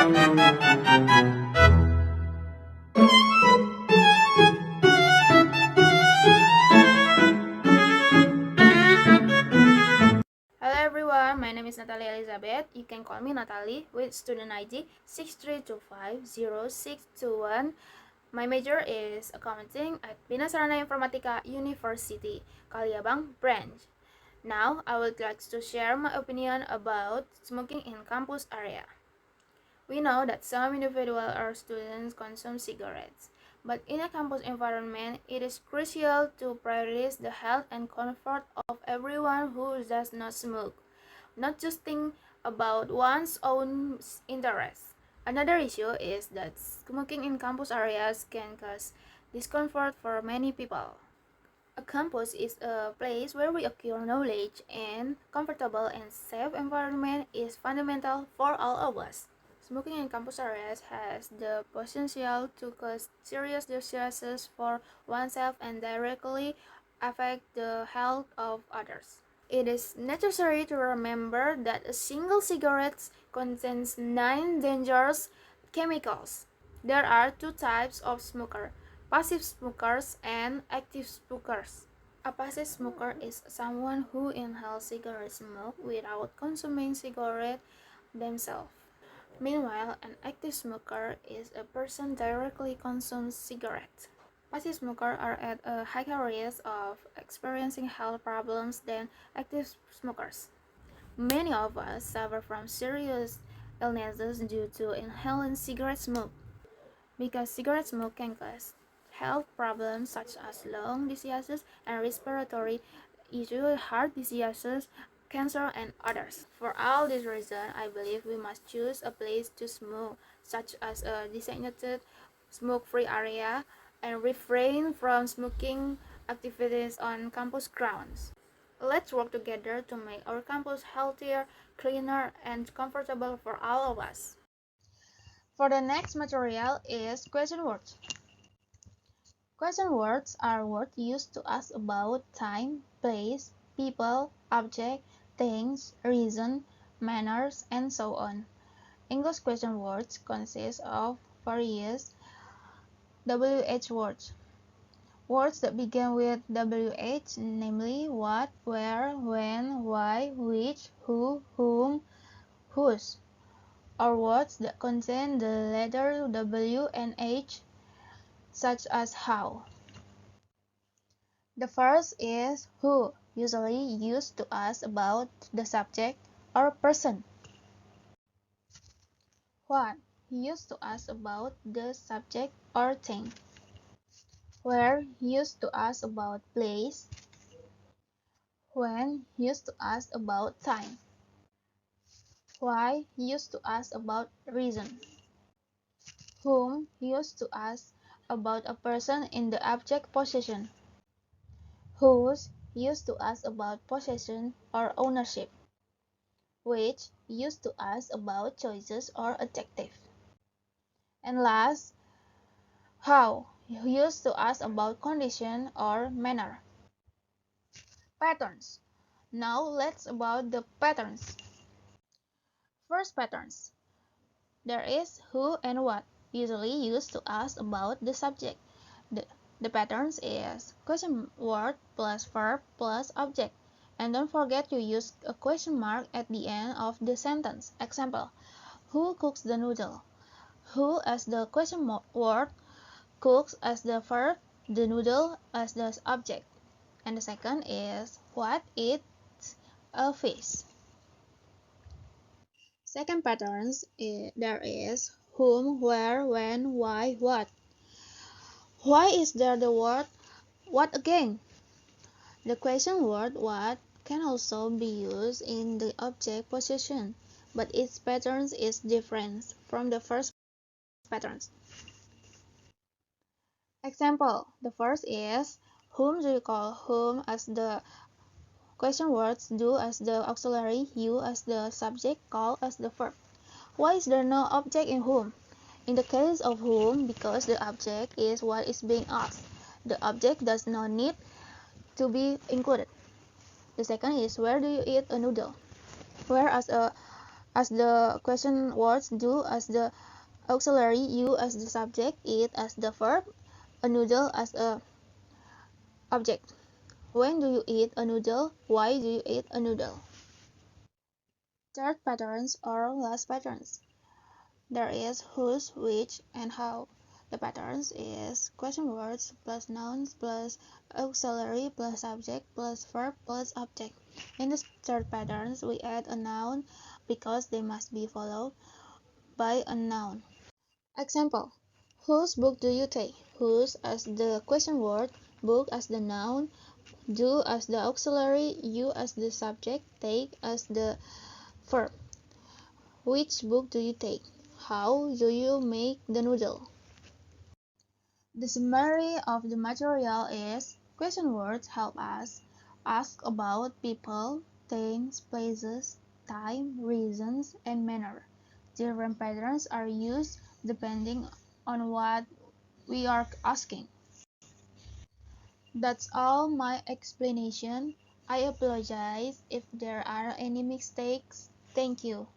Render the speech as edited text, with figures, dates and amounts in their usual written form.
Hello everyone, my name is Natalie Elizabeth. You can call me Natalie with student ID 63250621. My major is accounting at Bina Sarana Informatika University, Kaliabang branch. Now, I would like to share my opinion about smoking in campus area. We know that some individuals or students consume cigarettes, but in a campus environment, it is crucial to prioritize the health and comfort of everyone who does not smoke, not just think about one's own interests. Another issue is that smoking in campus areas can cause discomfort for many people. A campus is a place where we acquire knowledge, and comfortable and safe environment is fundamental for all of us. Smoking in campus areas has the potential to cause serious diseases for oneself and directly affect the health of others. It is necessary to remember that a single cigarette contains 9 dangerous chemicals. There are two types of smoker: passive smokers and active smokers. A passive smoker is someone who inhales cigarette smoke without consuming cigarette themselves. Meanwhile, an active smoker is a person directly consumes cigarettes. Passive smokers are at a higher risk of experiencing health problems than active smokers. Many of us suffer from serious illnesses due to inhaling cigarette smoke. Because cigarette smoke can cause health problems such as lung diseases and respiratory issues, heart diseases, cancer, and others. For all these reasons, I believe we must choose a place to smoke, such as a designated smoke-free area, and refrain from smoking activities on campus grounds. Let's work together to make our campus healthier, cleaner, and comfortable for all of us. For the next material is question words. Question words are words used to ask about time, place, people, object, things, reason, manners, and so on. English question words consist of various WH words. Words that begin with WH, namely what, where, when, why, which, who, whom, whose, or words that contain the letter W and H, such as how. The first is who, usually used to ask about the subject or person. What, used to ask about the subject or thing. Where, used to ask about place. When, used to ask about time. Why, used to ask about reason. Whom, used to ask about a person in the object possession. Whose, used to ask about possession or ownership. Which, used to ask about choices or adjective. And last, how, used to ask about condition or manner. Patterns. Now let's about the patterns. First patterns. There is who and what, usually used to ask about the subject. The patterns is question word plus verb plus object. And don't forget to use a question mark at the end of the sentence. Example, who cooks the noodle? Who as the question word, cooks as the verb, the noodle as the object. And the second is what eats a fish. Second patterns, there is whom, where, when, why, what. Why is there the word what again? The question word what can also be used in the object possession, but its patterns is different from the first patterns. Example, the first is whom do you call, whom as the question words, do as the auxiliary, you as the subject, call as the verb. Why is there no object in whom? In the case of whom, because the object is what is being asked, the object does not need to be included. The second is where do you eat a noodle? Where as a as the question words, do as the auxiliary, you as the subject, eat as the verb, a noodle as a object. When do you eat a noodle? Why do you eat a noodle? Third patterns or last patterns. There is whose, which, and how. The patterns is question words plus nouns plus auxiliary plus subject plus verb plus object. In the third patterns, we add a noun because they must be followed by a noun. Example: whose book do you take? Whose as the question word, book as the noun, do as the auxiliary, you as the subject, take as the verb. Which book do you take? How do you make the noodle? The summary of the material is question words help us ask about people, things, places, time, reasons, and manner. Different patterns are used depending on what we are asking. That's all my explanation. I apologize if there are any mistakes. Thank you.